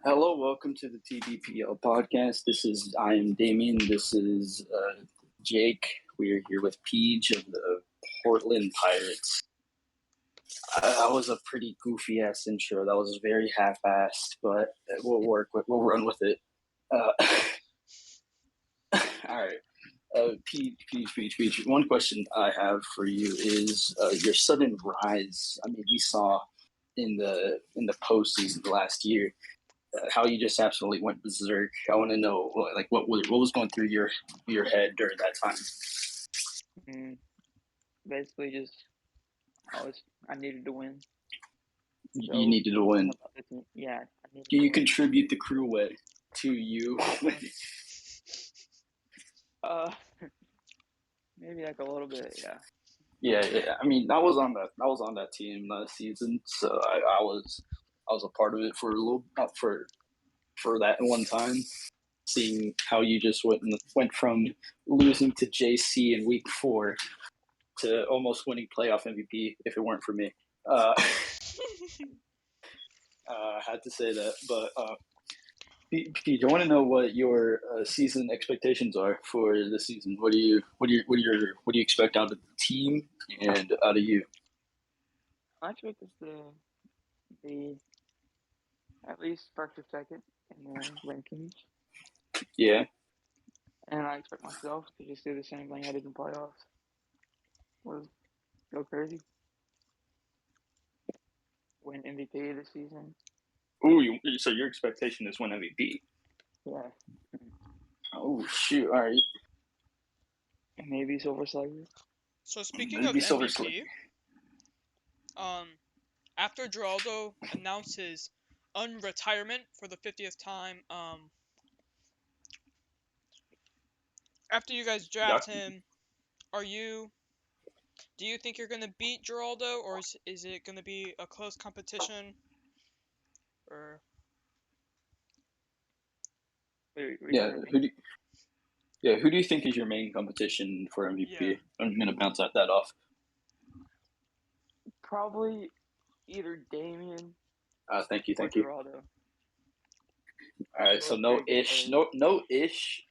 Hello, welcome to the TBPL podcast. I am Damian. This is Jake. We are here with Peej of the Portland Pirates. That was a pretty goofy ass intro. That was very half-assed, but we'll run with it. Uh, all right. Peej. One question I have for you is your sudden rise. I mean, we saw in the postseason last year how you just absolutely went berserk. I want to know what was going through your head during that time. Basically, just I needed to win. You needed to win. Yeah. Do you contribute the crew way to you? Maybe like a little bit, yeah. Yeah. I mean, I was on that team last season, so I was a part of it for a little for that one time. Seeing how you just went from losing to JC in week 4 to almost winning playoff MVP if it weren't for me. I had to say that, but Pete, I want to know what your season expectations are for this season. What do you expect out of the team and out of you? I expect us to be at least first or second in the rankings. Yeah. And I expect myself to just do the same thing I did in playoffs. Go crazy. Win MVP this season. Ooh, so your expectation is win MVP? Yeah. Oh shoot! All right. And maybe Silver Slugger. So speaking of MVP, after Geraldo announced his unretirement for the 50th time, after you guys draft him, do you think you're gonna beat Geraldo, or is it gonna be a close competition? Or who do you think is your main competition for MVP? Yeah. I'm gonna bounce that off. Probably either Damian. Thank you. Geraldo. All right, so no ish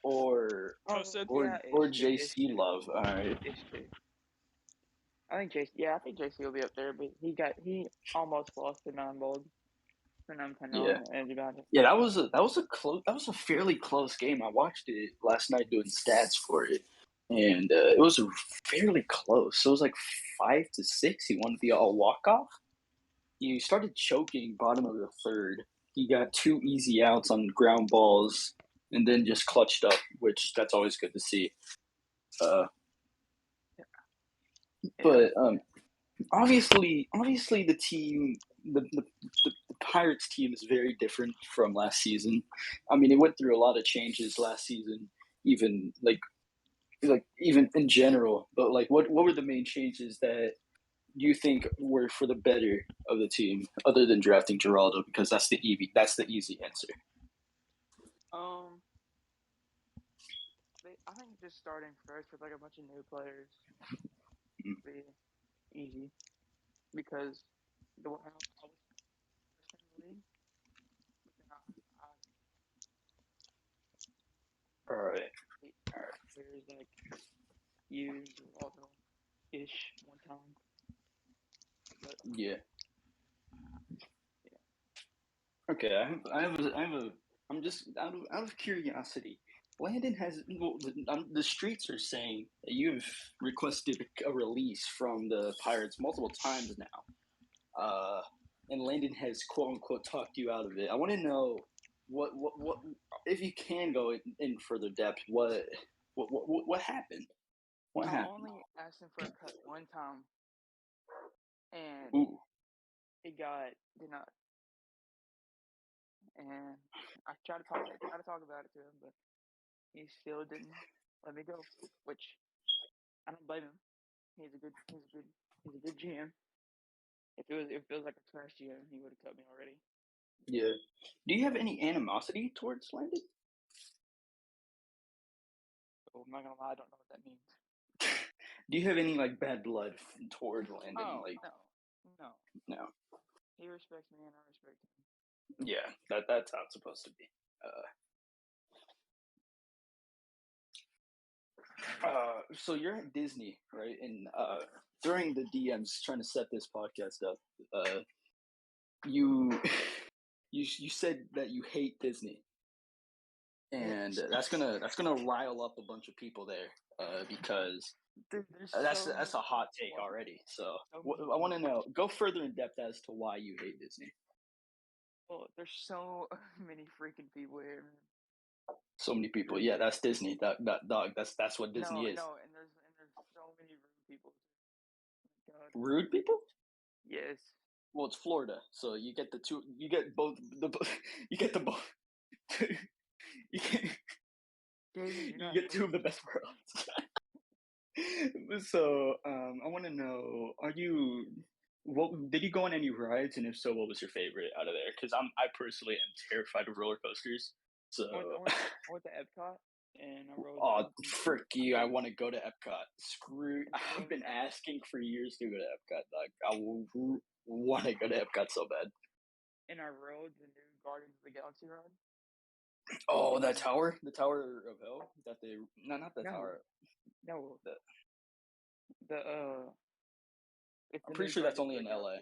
or JC love. All right. I think JC will be up there, but he almost lost to non-bold. Yeah, that was a fairly close game. I watched it last night doing stats for it, and it was fairly close. So it was like 5-6. He won via a walk off. He started choking bottom of the third. He got 2 easy outs on ground balls, and then just clutched up, which that's always good to see. But obviously the team, the Pirates team is very different from last season. I mean, it went through a lot of changes last season, even even in general. But what were the main changes that you think were for the better of the team, other than drafting Geraldo? Because that's the easy answer. I think just starting fresh with a bunch of new players would be easy, because the one I was in the league. All right. Players used Geraldo-ish one time. But, yeah. Okay, I'm just out of curiosity. Landon has the streets are saying that you've requested a release from the Pirates multiple times now, and Landon has quote unquote talked you out of it. I want to know what if you can go in further depth. What happened? I only asked him for a cut one time, and it did not. And I tried to talk about it to him, but he still didn't let me go. Which I don't blame him. He's a good GM. If it was like a trash GM, he would have cut me already. Yeah. Do you have any animosity towards Landon? Oh, I'm not gonna lie, I don't know what that means. Do you have any bad blood toward Landon? No. He respects me and I respect him. Yeah, that's how it's supposed to be. So you're at Disney, right? And during the DMs trying to set this podcast up, you you said that you hate Disney, and that's gonna rile up a bunch of people there because Dude, that's a hot take already. So I want to know. Go further in depth as to why you hate Disney. Well, there's so many freaking people here, man. So many people. Yeah, that's Disney. That dog. That's what Disney is. No, and there's so many rude people. God. Rude people? Yes. Well, it's Florida, so you get the two. You get both. You get the both. you get, you get two of the best worlds. So, I want to know: Are you? What did you go on any rides? And if so, what was your favorite out of there? Because I personally am terrified of roller coasters. So, I went to Epcot and I rode. oh, frick you! I want to go to Epcot. Screw! I've been asking for years to go to Epcot. Like, I want to go to Epcot so bad. And I rode the new Guardians of the Galaxy ride. Oh, that tower, the Tower of Hell. That they not the tower. No, the. I'm pretty sure that's only in LA.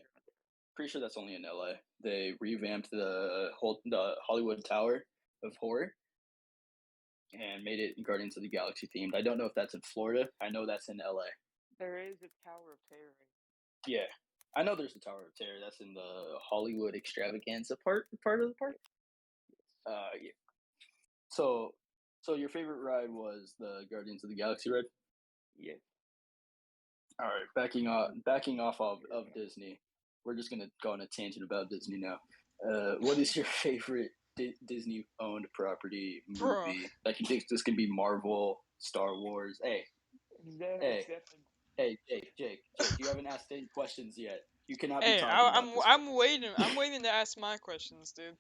Pretty sure that's only in LA. They revamped the Hollywood Tower of Horror and made it Guardians of the Galaxy themed. I don't know if that's in Florida. I know that's in LA. There is a Tower of Terror. Yeah, I know there's a Tower of Terror. That's in the Hollywood Extravaganza part of the park. Yeah. So your favorite ride was the Guardians of the Galaxy ride? Yeah. All right, backing off of Disney. We're just gonna go on a tangent about Disney now. What is your favorite Disney-owned property movie? Like, you think this can be Marvel, Star Wars? Hey, Jake, you haven't asked any questions yet. You cannot be talking about this. I'm waiting. I'm waiting to ask my questions, dude.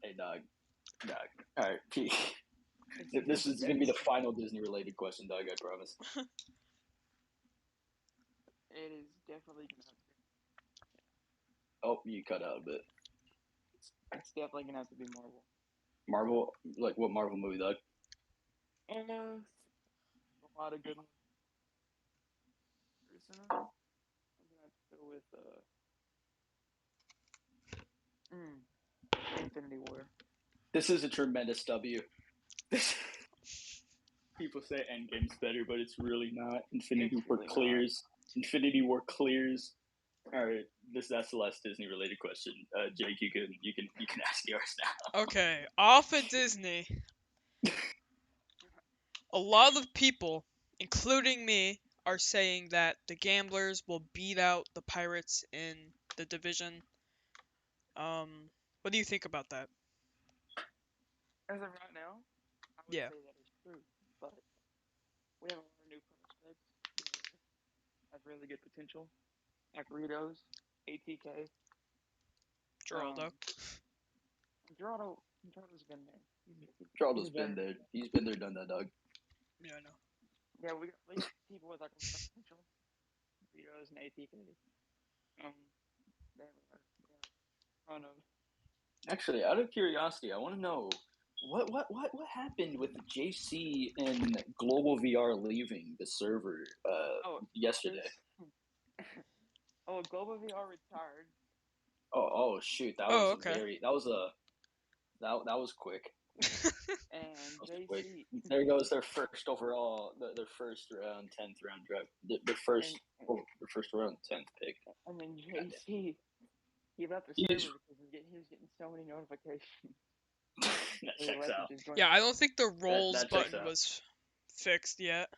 Hey, dog. All right, Peej. This is gonna be the final Disney-related question, dog. I promise. It is definitely gonna have to be. Oh, you cut out a bit. It's definitely gonna have to be Marvel. Marvel? Like, what Marvel movie, dog? A lot of good ones. I'm gonna have to go with Infinity War. This is a tremendous W. People say Endgame's better, but it's really not. Infinity War clears. Infinity War clears. All right, that's the last Disney related question. Jake, you can ask yours now. Okay, off of Disney. A lot of people, including me, are saying that the Gamblers will beat out the Pirates in the division. What do you think about that? As of right now, I would say that is true, but we have a lot of new prospects that have really good potential, like Ritos, ATK. Geraldo's been there. Geraldo's been there. He's been there, done that, dog. Yeah, I know. Yeah, we got people with like a lot of potential. Ritos and ATK. I don't know. Actually, out of curiosity, I want to know what happened with JC and Global VR leaving the server yesterday. Global VR retired. Oh shoot, that was that was quick. And JC. There goes their first overall, their first round, 10th round draft, their first round, 10th pick. And then JC, he left the server because he was getting so many notifications. That checks out. Yeah, I don't think the roles button was fixed yet.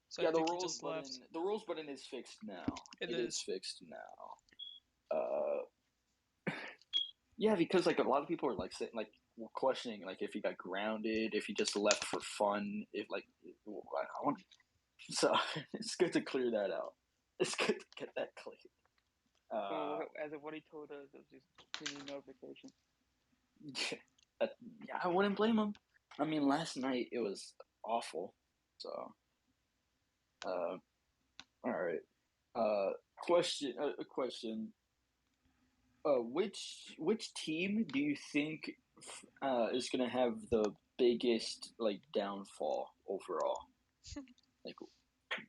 So yeah, the rules button is fixed now. It is fixed now. Yeah, because like a lot of people are like saying, like, questioning, like, if he got grounded, if he just left for fun, if like I want. So it's good to clear that out. It's good to get that clear. As of what he told us, it was just any notification. Yeah, I wouldn't blame him. I mean, last night it was awful. So, all right. A question. Which team do you think is gonna have the biggest like downfall overall? Like,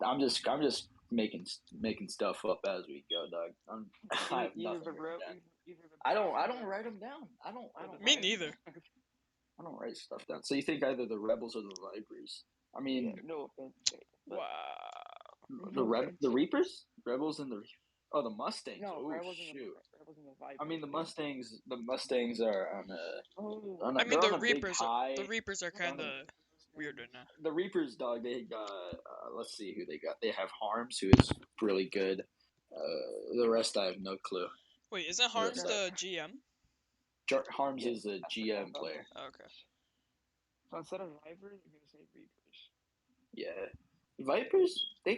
I'm just making stuff up as we go, dog. I have Either nothing the written Rebels. down. Either the I don't write them down. I don't Me write them neither. down. I don't write stuff down. So you think either the Rebels or the Vipers? I Yeah, mean, no offense, Jake, but Wow. the no offense. the Reapers, Rebels, and the Mustangs. No, Oh Rebels and shoot! the Vipers. I mean, the Mustangs are on a Oh, I mean, they're the on a big Reapers. high. The Reapers are I don't kind know of those weirder names. now. The Reapers, dog. They got let's see who they got. They have Harms, who is really good. The rest I have no clue. Wait, isn't The Harms rest the GM? Harms Yeah, is a I forgot GM about player. that. Okay. So instead of Vipers, I'm gonna say Reapers. Yeah, Vipers. They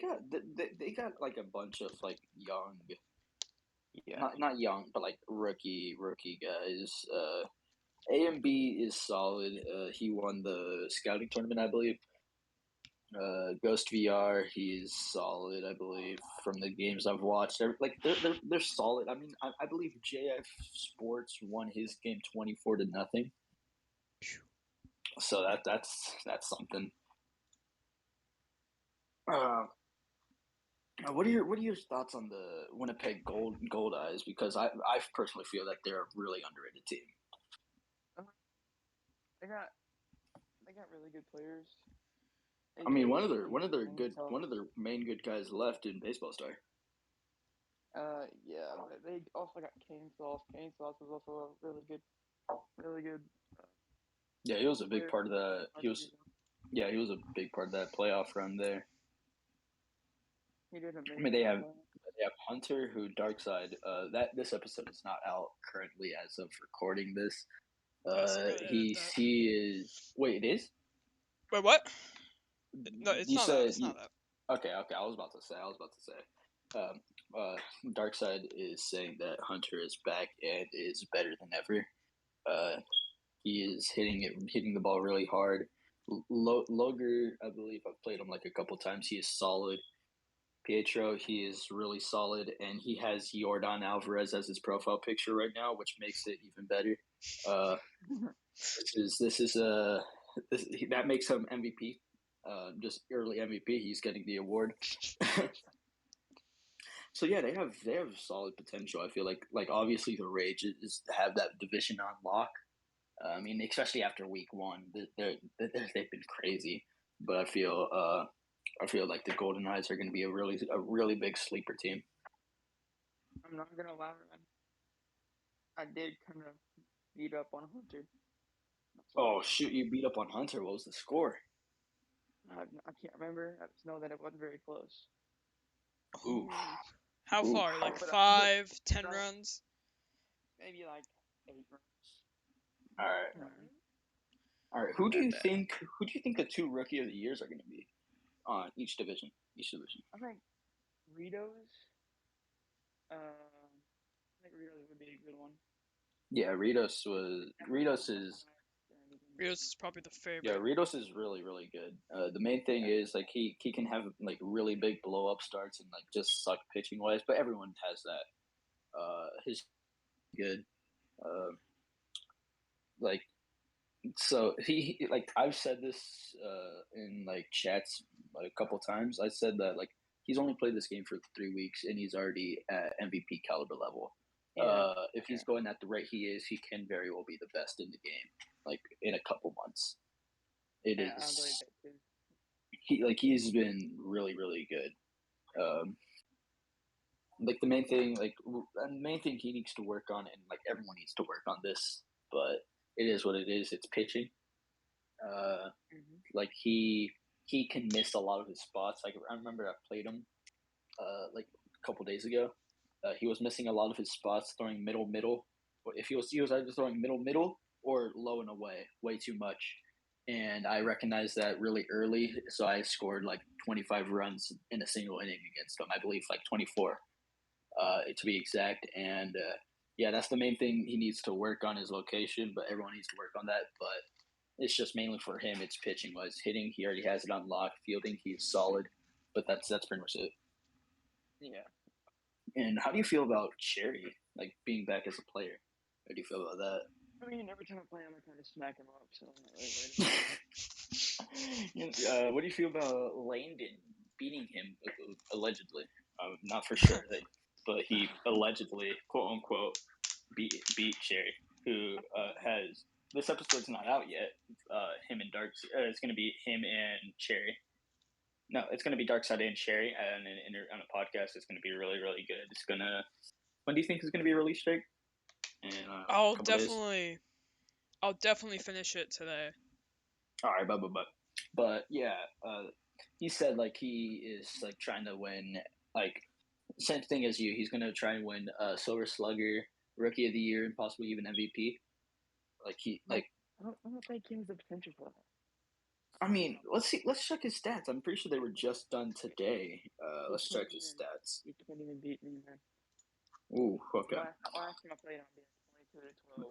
got like a bunch of like young, Yeah. not young, but like rookie guys. A and B is solid. He won the scouting tournament, I believe. Ghost VR, he's solid, I believe, from the games I've watched. They're solid. I mean, I believe JF Sports won his game 24-0. So that's something. Uh, what are your thoughts on the Winnipeg Gold Eyes? Because I personally feel that they're a really underrated team. They got really good players. I mean, one of their So, main good guys left in Baseball Star. yeah, but they also got Kane Sauce. Kane Sauce was also a really good. Yeah, he was a big player part of that. last He was season. Yeah, he was a big part of that playoff run there. He did I amazing. mean, they have Hunter, who Darkside. That this episode is not out currently as of recording this. Yes, I gotta edit that. He is. Wait, it is. Wait, what? No, it's You not that. said It's not that. okay. I was about to say. Darkside is saying that Hunter is back and is better than ever. He is hitting the ball really hard. Loger, I believe I've played him like a couple times. He is solid. Pietro, he is really solid, and he has Yordan Alvarez as his profile picture right now, which makes it even better. Uh, that makes him MVP. Just early MVP. He's getting the award. So yeah, they have solid potential. I feel like obviously the Rage is to have that division on lock. I mean, especially after week one, they've been crazy. But I feel like the Golden Knights are going to be a really big sleeper team. I'm not gonna lie, man. I did kind of beat up on Hunter. Oh shoot! You beat up on Hunter. What was the score? I can't remember. I just know that it wasn't very close. Ooh. How Ooh. far? Like But 5, 10 runs? maybe like 8 runs. All right. Mm-hmm. All right. Who do you think the two Rookie of the Years are going to be on each division? I think Ritos. I think Ritos would be a good one. Yeah, Ritos is. Rios is probably the favorite. Yeah, Ritos is really good. The main thing is like he can have like really big blow up starts and like just suck pitching wise, but everyone has that. His good. Like so he like I've said this in like chats like, a couple times. I said that like he's only played this game for 3 weeks and he's already at MVP caliber level. If he's going at the rate he is, he can very well be the best in the game. Like in a couple months, it is. He's been really good. Like the main thing he needs to work on, and like everyone needs to work on this, but it is what it is. It's pitching. Like he can miss a lot of his spots. Like I remember I played him like a couple days ago. He was missing a lot of his spots, throwing middle. Or if he was either throwing middle or low and away, way too much. And I recognized that really early, so I scored like 25 runs in a single inning against him. I believe like 24, to be exact. And yeah, that's the main thing he needs to work on his location, but everyone needs to work on that. But it's just mainly for him. It's pitching wise, hitting. He already has it on lock. Fielding, he's solid. But that's pretty much it. Yeah. And how do you feel about Cherry? like being back as a player. How do you feel about that? I mean, every time I play him, I kind of smack him up, so I'm not really worried about that. What do you feel about Landon beating him allegedly? Not for sure, but he allegedly, quote unquote, beat Sherry, who has this episode's not out yet. Him and Dark. It's gonna be him and Cherry. No, it's gonna be Darkseid and Cherry, and on a podcast. It's gonna be really, really good. It's gonna. When do you think it's gonna be released, Jake? In a couple days. I'll definitely finish it today. All right, but yeah, he said like he is like trying to win like same thing as you. He's gonna try and win Silver Slugger, Rookie of the Year, and possibly even MVP. Like I don't think he has the potential for that. I mean, let's see. Let's check his stats. I'm pretty sure they were just done today. Let's check his stats. He can't even beat me, man. Ooh, okay. Last time I played on him,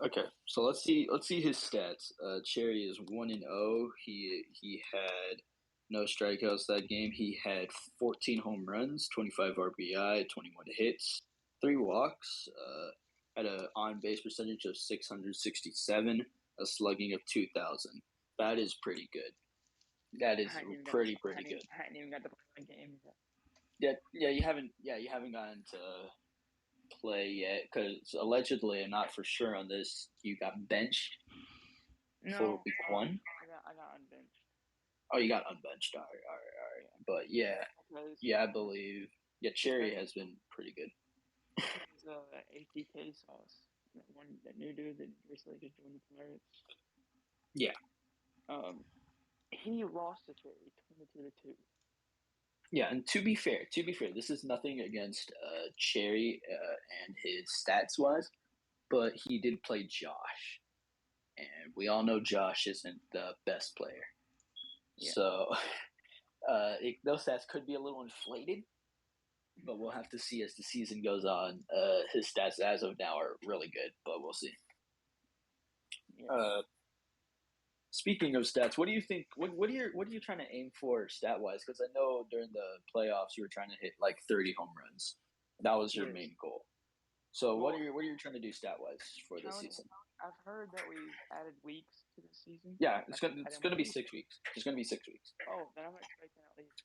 22-12. Okay, so let's see his stats. Cherry is 1-0. He had no strikeouts that game. He had 14 home runs, 25 RBI, 21 hits, 3 walks. Had an on base percentage of 667, a slugging of 2,000. That is pretty good. That is pretty good. I hadn't even got to play that game yet. Yeah, you haven't gotten to play yet because allegedly, and not for sure on this, you got benched for week 1. I got unbenched. Oh, you got unbenched. All right. But yeah, I believe. Yeah, Cherry has been pretty good. It's ATK sauce. That new dude that recently just joined the Pirates. Yeah. He lost to Cherry 22-2. Yeah, and to be fair, this is nothing against Cherry and his stats wise, but he did play Josh, and we all know Josh isn't the best player. Yeah. So those stats could be a little inflated, but we'll have to see as the season goes on. His stats as of now are really good, but we'll see. Yeah. Speaking of stats, what do you think? What are you trying to aim for stat wise? Because I know during the playoffs you were trying to hit like 30 home runs. That was your main goal. So what are you trying to do stat wise for this season? I've heard that we added weeks to the season. Yeah, it's gonna be 6 weeks. It's gonna be 6 weeks. Oh, then I'm expecting at least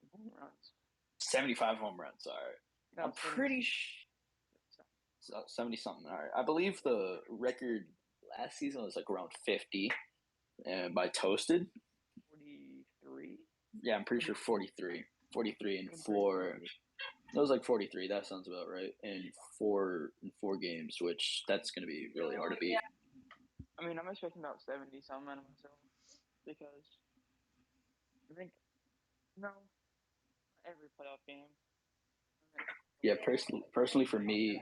70 home runs. 75 home runs. All right. No, I'm pretty sure 70 something. All right. I believe the record last season was like around 50. And by Toasted? 43? Yeah, I'm pretty sure 43. 43 and 4. It was like 43. That sounds about right. And 4 games, which that's going to be really hard to beat. I mean, I'm expecting about 70 something out of myself. Because I think, every playoff game. Yeah, personally for me,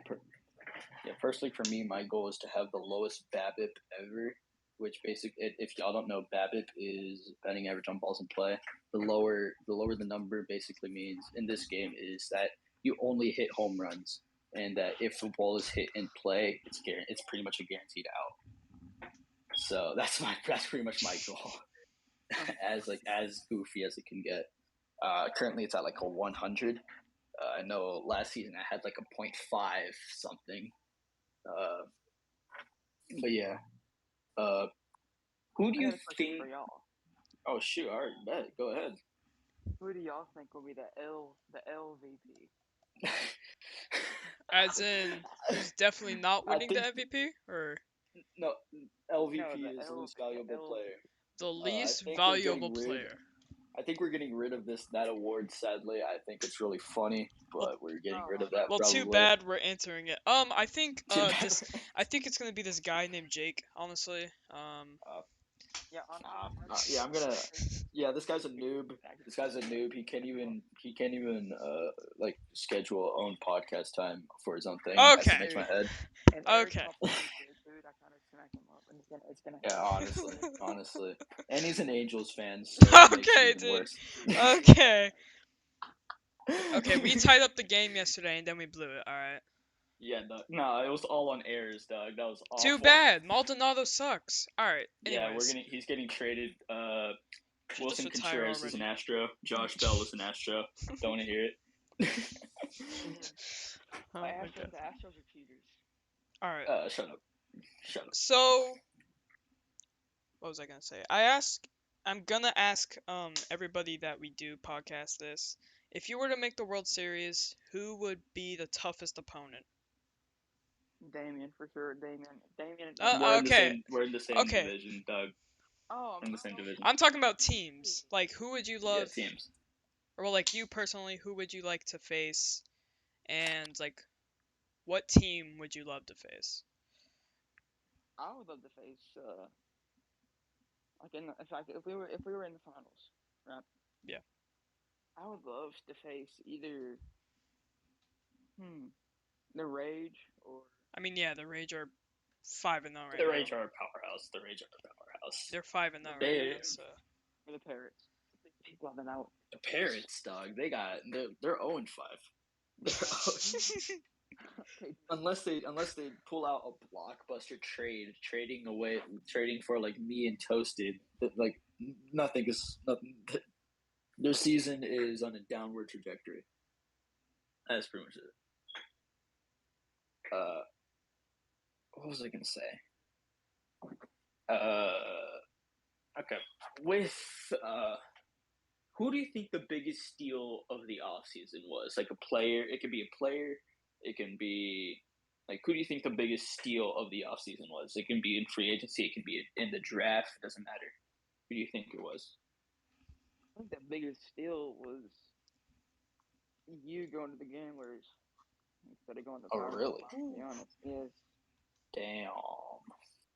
my goal is to have the lowest BABIP ever. Which basically, if y'all don't know, BABIP is batting average on balls in play. The lower the number basically means in this game is that you only hit home runs, and that if the ball is hit in play, it's pretty much a guaranteed out. So that's pretty much my goal, as goofy as it can get. Currently, it's at like a 100. I know last season I had like a 0.5 something. But yeah. Who do you think? Oh shoot! All right, bet. Go ahead. Who do y'all think will be the LVP? As in, who's definitely not winning the MVP, or? No, LVP is the least valuable player. The least valuable player. I think we're getting rid of that award. Sadly, I think it's really funny, but we're getting rid of that. Well, probably. Too bad we're entering it. I think I think it's gonna be this guy named Jake. Honestly. I'm gonna. Yeah, this guy's a noob. He can't even like schedule own podcast time for his own thing. Okay. That makes my head. Okay. Yeah, honestly, and he's an Angels fan. So okay, dude. Okay. Okay, we tied up the game yesterday and then we blew it. All right. Yeah, no, it was all on errors, dog. That was awful. Too bad. Maldonado sucks. All right. Anyways. Yeah, he's getting traded. Wilson Contreras is an Astro. Josh Bell is an Astro. Don't want to hear it. The Astros are cheaters. All right. Shut up. So, what was I gonna say? I'm gonna ask everybody that we do podcast this. If you were to make the World Series, who would be the toughest opponent? Damian for sure. Damian. Okay. We're in the same Okay. division, Doug. Oh, In the same division. I'm talking about teams. Like, who would you love? Yeah, teams. Or well, like you personally, who would you like to face? And like, what team would you love to face? I would love to face like in the, if we were in the finals, right? Yeah. I would love to face either the Rage or I mean, yeah, the Rage are 5-0 right The now. Rage are a powerhouse. They're 5-0 right They- now. So. or the Parrots. They got them out. The Parrots, dog. They're 0-5. unless they pull out a blockbuster trading for like me and Toasted. Like nothing. Their season is on a downward trajectory. That's pretty much it. What was I gonna say? Okay. With who do you think the biggest steal of the offseason was? Like a player. It could be a player. It can be like who do you think the biggest steal of the offseason was? It can be in free agency. It can be in the draft. It doesn't matter. Who do you think it was? I think the biggest steal was you going to the Gamblers instead of going to Power. Really? To be honest, yes. Damn.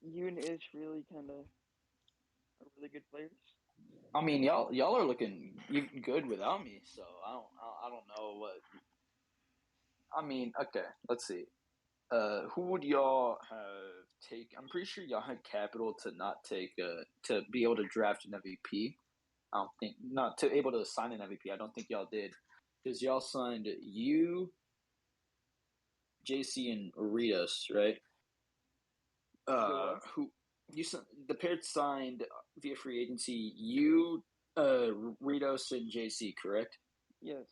You and Ish really kind of are really good players. I mean, y'all are looking good without me, so I don't know what. I mean, okay, let's see. Who would y'all have take? I'm pretty sure y'all had capital to not take to be able to draft an MVP. I don't think not to able to sign an MVP. I don't think y'all did because y'all signed you, JC, and Rios, right? Who you the Pirates signed via free agency? You, Ritos, and JC, correct? Yes.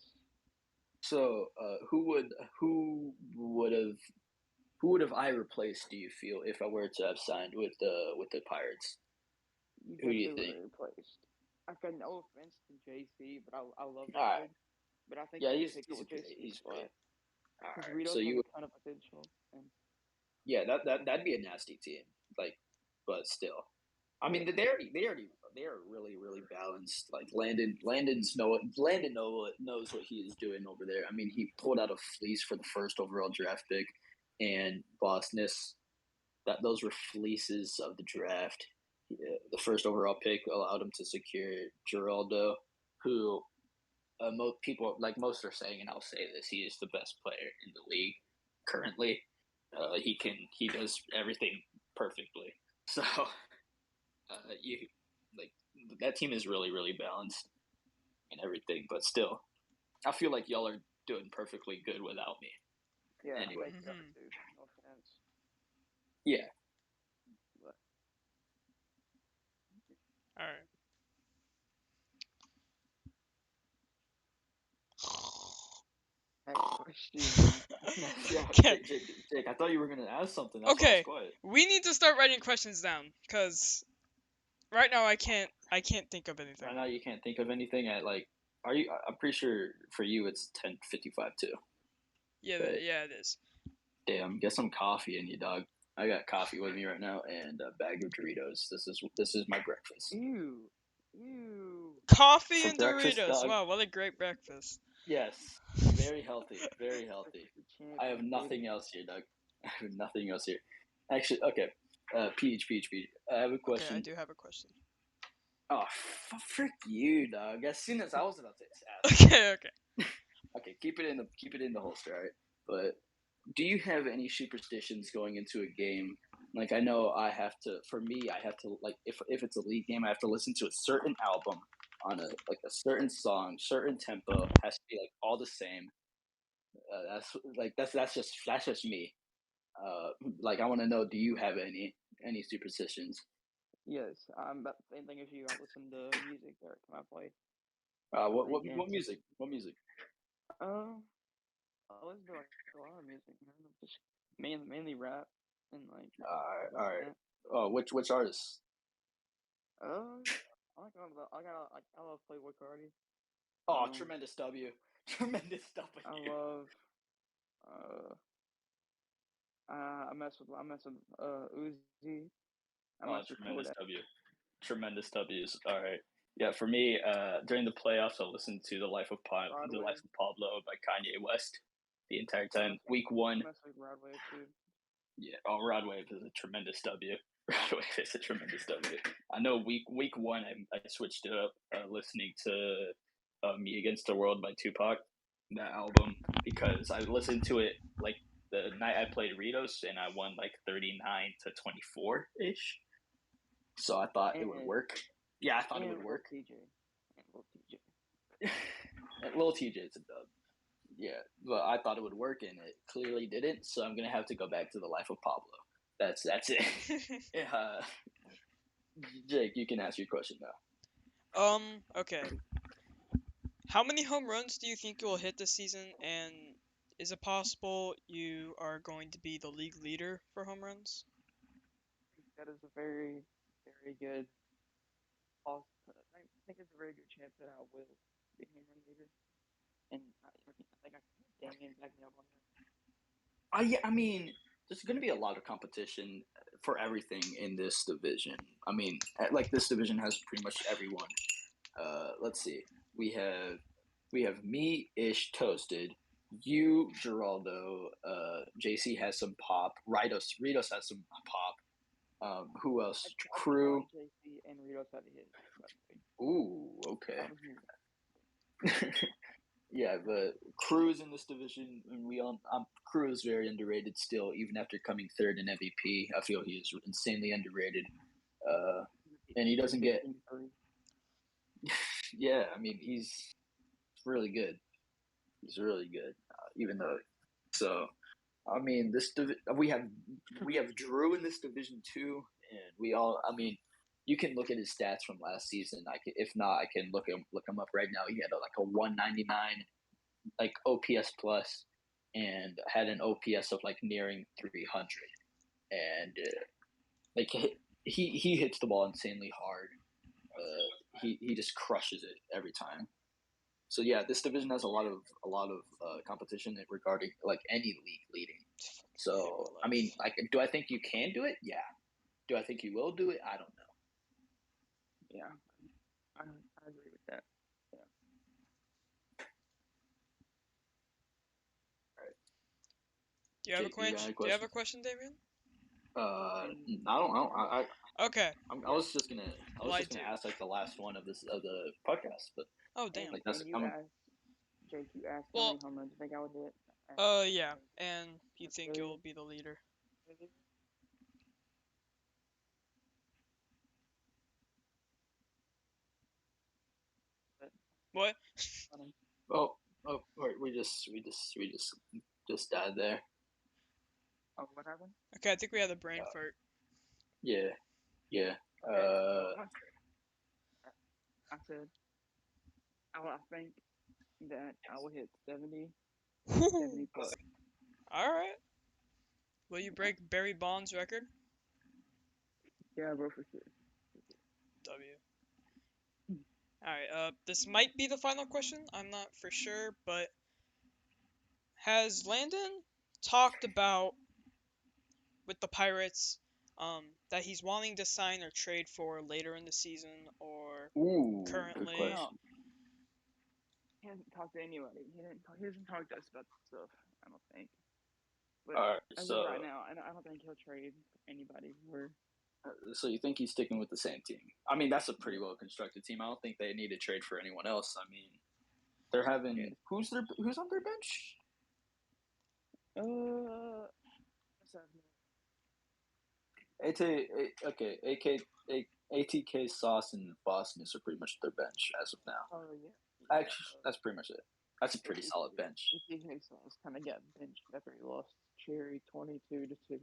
So, who would have I replaced? Do you feel if I were to have signed with the Pirates? Who do you think? Replaced. I've got no offense to JC, but I love All that right. kid. But I think Yeah, you he's pick up with great. JC's He's spot. great. All Because right. Ritos So has you a ton of potential. And yeah, that'd be a nasty team. Like, but still, I mean, they are really balanced. Like Landon knows what he is doing over there. I mean, he pulled out a fleece for the first overall draft pick, and Bosnis. Those were fleeces of the draft. The first overall pick allowed him to secure Geraldo, who most are saying, and I'll say this: he is the best player in the league currently. He does everything perfectly. So you like that team is really balanced and everything, but still, I feel like y'all are doing perfectly good without me. yeah, Anyway. I like that too. No offense. Yeah. But All right. next question. Yeah, Okay. Jake, I thought you were gonna ask something. That's why I Okay. was quiet. We need to start writing questions down, cause right now I can't think of anything. Right now, you can't think of anything. Are you? I'm pretty sure for you it's 10:55 too. Yeah, Right. yeah, it is. Damn, get some coffee in you, dog. I got coffee with me right now and a bag of Doritos. This is my breakfast. Ew. Coffee For and breakfast, Doritos. dog. Wow, what a great breakfast. Yes, very healthy, very healthy. I have Champion, nothing baby. else here, Doug. I have nothing else here. Actually, okay. Peej. I have a question. Okay, I do have a question. Oh, frick you, dog. As soon as I was about to ask. Okay. Okay, keep it in the holster, all right? But do you have any superstitions going into a game? Like I know I have to. For me, I have to like if it's a league game, I have to listen to a certain album on a certain song, certain tempo. It has to be like all the same. That's just me. Like I want to know, do you have any superstitions? Yes, I'm about the same thing as you. I listen to music every time I play. What music? What music? I listen to like a lot of music, man. Just mainly rap. and like. All right. Oh, which artists? I love Playboy Cardi. Oh, tremendous W. Tremendous W. I love. I mess with Uzi. Tremendous W. Tremendous W's. All right. Yeah, for me, during the playoffs, I listened to The Life of Pablo by Kanye West the entire time. Week 1. I mess with Rodwave too. Yeah, Rodwave is a tremendous W. Rodwave is a tremendous W. I know week 1, I switched it up, listening to Me Against the World by Tupac, that album, because I listened to it like the night I played Ritos, and I won like 39 to 24 ish. So I thought it would work. Yeah, I thought it would work. Lil TJ is a dub. Yeah, but I thought it would work, and it clearly didn't. So I'm gonna have to go back to The Life of Pablo. That's it. Jake, you can ask your question now. Okay. How many home runs do you think you will hit this season, and is it possible you are going to be the league leader for home runs? That is a very, very good. I think it's a very good chance that I will be home run leader, and I think Damian back me up on that. Yeah, I mean, there's going to be a lot of competition for everything in this division. I mean, like this division has pretty much everyone. Let's see, we have me ish toasted. You, Geraldo, JC has some pop. Ritos has some pop. Who else? Crew. JC and Ritos had to hit. Ooh, okay. Yeah, but Cruz in this division, and Cruz is very underrated still, even after coming third in MVP. I feel he is insanely underrated, and he doesn't get. Yeah, I mean he's really good. He's really good, even though. So, I mean, we have Drew in this division too, and we all. I mean, you can look at his stats from last season. If not, I can look him up right now. He had like a 199 like OPS plus, and had an OPS of like nearing 300, and like he hits the ball insanely hard. He just crushes it every time. So yeah, this division has a lot of competition regarding like any league leading. So I mean, like, do I think you can do it? Yeah. Do I think you will do it? I don't know. Yeah, I agree with that. Yeah. Do you have a question? Do you have a question, Damian? I don't know. Okay. I was just gonna ask like the last one of the podcast, but damn. Like Jake, you asked how many home runs you think I would hit. Yeah, and you think you'll be the leader? What? Wait, we just died there. Oh, what happened? Okay, I think we had a brain fart. Yeah. Okay, I said, I think that I will hit 70 plus. All right. Will you break Barry Bonds' record? Yeah, bro, for sure. W. Alright, this might be the final question. I'm not for sure, but has Landon talked about with the Pirates that he's wanting to sign or trade for later in the season or currently? Good question. No. He hasn't talked to anybody. He hasn't talked to us about this stuff, I don't think. But as of right now, I don't think he'll trade anybody. So you think he's sticking with the same team? I mean, that's a pretty well constructed team. I don't think they need to trade for anyone else. I mean, they're having who's on their bench? ATK, Sauce, and Boston are pretty much their bench as of now. Oh yeah. Actually, that's pretty much it. That's a pretty solid bench. ATK Sauce kind of got benched after he lost Cherry 22-2.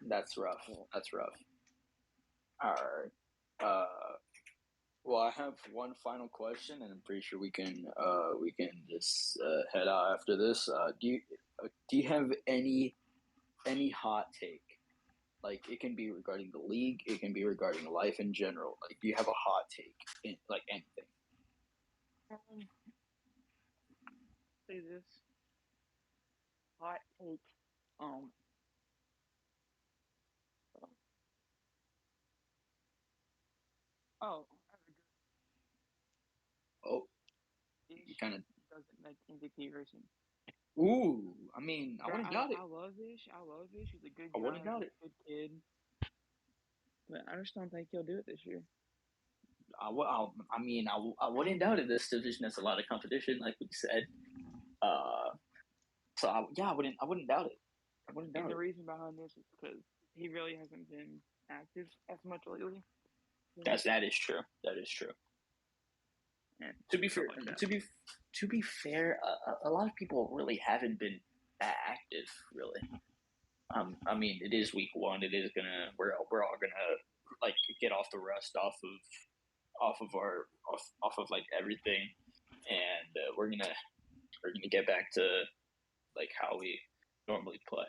That's rough. All right. Well, I have one final question, and I'm pretty sure we can just head out after this. Do you have any any hot take. Like, it can be regarding the league, it can be regarding life in general. Like, do you have a hot take in, like, anything? Say this. Hot take. Oh, Oh, you Ish kind of. doesn't make MVP racing. Ooh, I mean, I wouldn't doubt it. I love Ish. I love Ish. He's a good I guy. wouldn't doubt He's it. a good kid. But I just don't think he'll do it this year. I wouldn't doubt it. This division has a lot of competition, like we said. So I wouldn't doubt it. I wouldn't doubt And the it. reason behind this is because he really hasn't been active as much lately. That is true. That is true. And To be fair, like that. to be fair, a lot of people really haven't been that active, really. I mean, it is week one. It is we're all gonna like get off the rust off of like everything, and we're gonna get back to like how we normally play.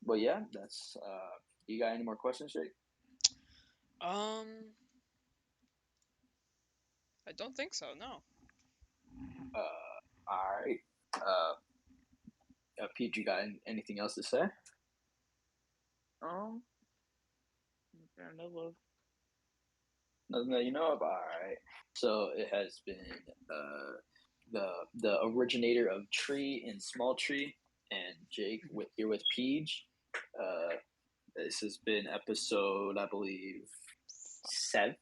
But yeah, that's. You got any more questions, Jake? I don't think so. No. All right. Pete, you got anything else to say? I know of. Nothing that you know of. All right. So it has been the originator of Tree and Small Tree, and Jake here with Peej. This has been episode, I believe, 7,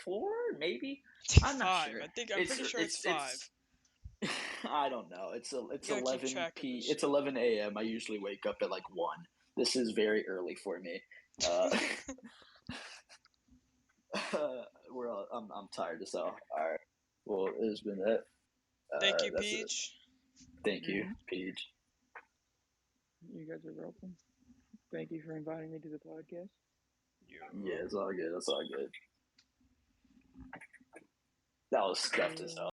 4, maybe. I'm not 5. sure. I'm pretty sure it's 5. I don't know. It's You gotta keep 11 track of p. this It's shit. 11 a.m. I usually wake up at like 1. This is very early for me. I'm tired as hell. All right. Well, it has been it. Thank you, That's it. Peej. Thank you, Peej. You guys are welcome. Thank you for inviting me to the podcast. Yeah, it's all good. It's all good. That was stuffed as hell.